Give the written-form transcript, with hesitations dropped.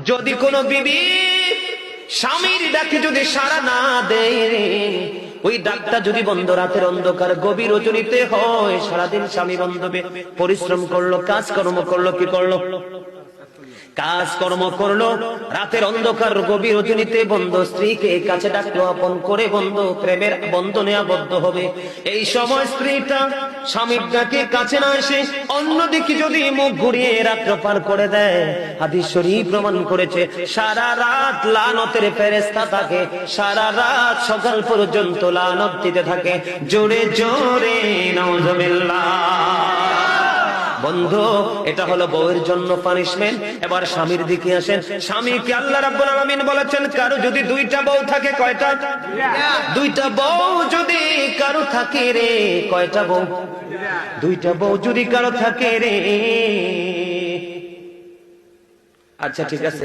যদি কোনো বিবি স্বামীর ডাকে যদি সাড়া না দেয়, ওই ডাকটা যদি বন্ধ, রাতের অন্ধকার গভীর রজনীতে হয়, সারাদিন স্বামী বান্ধবে পরিশ্রম করলো, কাজকর্ম করলো, কি করলো? কাজকর্ম করলো, রাতের অন্ধকার গভীর রজনীতে বন্ধু স্ত্রীকে কাছে ডাকলো, আপন করে বন্ধু প্রেমের বন্ধনে আবদ্ধ হবে। এই সময় স্ত্রীটা স্বামীর ডাকে কাছে না এসে অন্যদিকে যদি মুখ ঘুরিয়ে রাত্র পার করে দেয়, হাদিস শরীফ প্রমাণ করেছে সারা রাত লানতের ফেরেশতা থাকে, সারা রাত সকাল পর্যন্ত লানত দিতে থাকে। জোরে জোরে নাউজুবিল্লাহ। বন্ধু, এটা হলো বউয়ের জন্য পানিশমেন্ট। এবার স্বামীর দিকে আসেন। স্বামীকে আল্লাহ রাব্বুল আলামিন বলেছেন, কারো যদি দুইটা বউ থাকে, কয়টা? দুইটা বউ যদি কারো থাকে রে, কয়টা বউ? দুইটা বউ যদি কারো থাকে রে। আচ্ছা ঠিক আছে।